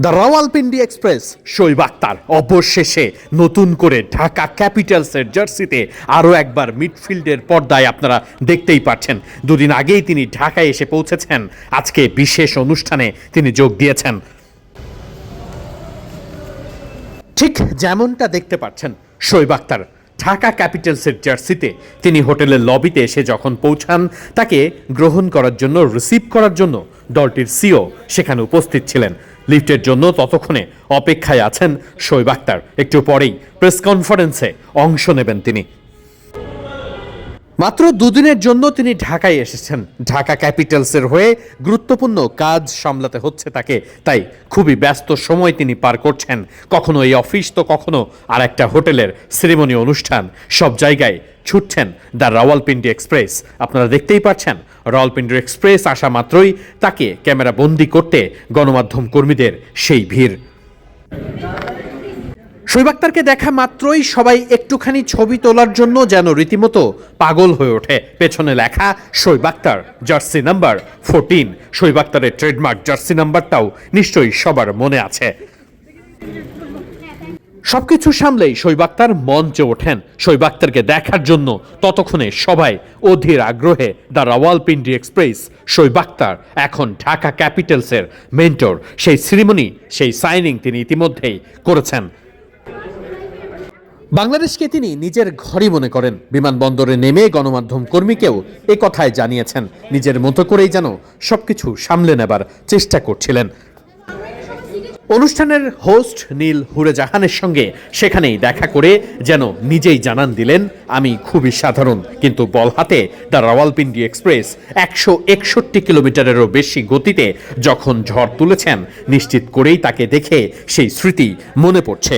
The Rawalpindi express Shoaib Akter অবশেষে নতুন করে ঢাকা ক্যাপিটালসের জার্সিতে আরও একবার মিডফিল্ডের পর্দায় আপনারা দেখতেই পাচ্ছেন। দুদিন আগেই তিনি ঢাকায় এসে পৌঁছেছেন, আজকে বিশেষ অনুষ্ঠানে তিনি যোগ দিয়েছেন। ঠিক যেমনটা দেখতে পাচ্ছেন, শোয়েব আক্তার ঢাকা ক্যাপিটালসের জার্সিতে তিনি হোটেলের লবিতে এসে যখন পৌঁছান, তাকে গ্রহণ করার জন্য, রিসিভ করার জন্য দলটির সিও সেখানে উপস্থিত ছিলেন। লিফটের জন্য ততক্ষণে অপেক্ষায় আছেন শোয়েব আক্তার। একটু পরেই প্রেস কনফারেন্সে অংশ নেবেন তিনি। মাত্র দুদিনের জন্য তিনি ঢাকায় এসেছেন। ঢাকা ক্যাপিটালসের হয়ে গুরুত্বপূর্ণ কাজ সামলাতে হচ্ছে তাকে, তাই খুবই ব্যস্ত সময় তিনি পার করছেন। কখনো এই অফিস তো কখনো আর একটা হোটেলের সেরেমনি অনুষ্ঠান, সব জায়গায় ছুটছেন দ্য রাওয়ালপিন্ডি এক্সপ্রেস। আপনারা দেখতেই পাচ্ছেন, রাওয়ালপিন্ডি এক্সপ্রেস আসা মাত্রই তাকে ক্যামেরা বন্দি করতে গণমাধ্যম কর্মীদের সেই ভিড়। শোয়েব আক্তারকে দেখা মাত্রই সবাই একটুখানি ছবি তোলার জন্য যেন রীতিমতো পাগল হয়ে ওঠে। পেছনে লেখা শোয়েব আক্তার, জার্সি নাম্বার 14। শোয়েব আক্তারের ট্রেডমার্ক জার্সি নাম্বারটাও নিশ্চয়ই সবার মনে আছে। সবকিছু সামলেই শোয়েব আক্তার মঞ্চে ওঠেন। শোয়েব আক্তারকে দেখার জন্য ততক্ষণে সবাই অধীর আগ্রহে দ্য রাওয়ালপিন্ডি এক্সপ্রেস। শোয়েব আক্তার এখন ঢাকা ক্যাপিটালসের মেন্টর। সেই সেরিমনি, সেই সাইনিং তিনি ইতিমধ্যেই করেছেন। বাংলাদেশকে তিনি নিজের ঘরই মনে করেন। বিমানবন্দরে নেমে গণমাধ্যম কর্মীকেও এ কথায় জানিয়েছেন। নিজের মতো করেই যেন সবকিছু সামলে নেবার চেষ্টা করছিলেন। অনুষ্ঠানের হোস্ট নীল হুরেজাহানের সঙ্গে সেখানেই দেখা করে যেন নিজেই জানান দিলেন, আমি খুবই সাধারণ, কিন্তু বল হাতে দ্য রাওয়ালপিন্ডি এক্সপ্রেস 161 কিলোমিটারেরও বেশি গতিতে যখন ঝড় তুলেছেন, নিশ্চিত করেই তাকে দেখে সেই স্মৃতি মনে পড়ছে।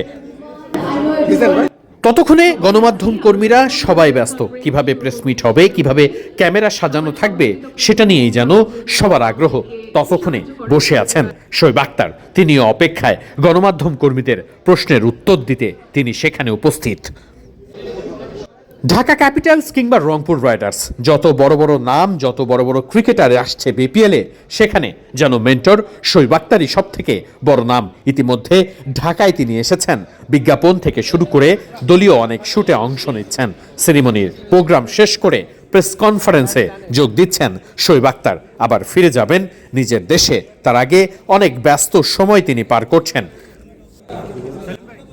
ততক্ষণে গণমাধ্যম কর্মীরা সবাই ব্যস্ত। কিভাবে প্রেস মিট হবে, কিভাবে ক্যামেরা সাজানো থাকবে, সেটা নিয়েই যেন সবার আগ্রহ। ততক্ষণে বসে আছেন শোয়েব আক্তার। তিনিও অপেক্ষায় গণমাধ্যম কর্মীদের প্রশ্নের উত্তর দিতে তিনি সেখানে উপস্থিত। ঢাকা ক্যাপিটালস কিংবা রংপুর রাইডার্স, যত বড় বড় নাম, যত বড় বড় ক্রিকেটার আসছে বিপিএলে, সেখানে যেন মেন্টর শোয়েব আক্তারই সব থেকে বড় নাম। ইতিমধ্যে ঢাকায় তিনি এসেছেন, বিজ্ঞাপন থেকে শুরু করে দলীয় অনেক শুটে অংশ নিচ্ছেন। সেরিমনির প্রোগ্রাম শেষ করে প্রেস কনফারেন্সে যোগ দিচ্ছেন শোয়েব আক্তার, আবার ফিরে যাবেন নিজের দেশে। তার আগে অনেক ব্যস্ত সময় তিনি পার করছেন।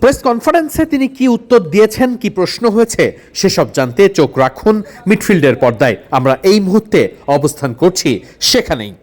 প্রেস কনফারেন্সে তিনি কি উত্তর দিয়েছেন, কি প্রশ্ন হয়েছে, সেসব জানতে চোখ রাখুন মিডফিল্ডের পর্দায়। আমরা এই মুহূর্তে অবস্থান করছি সেখানেই।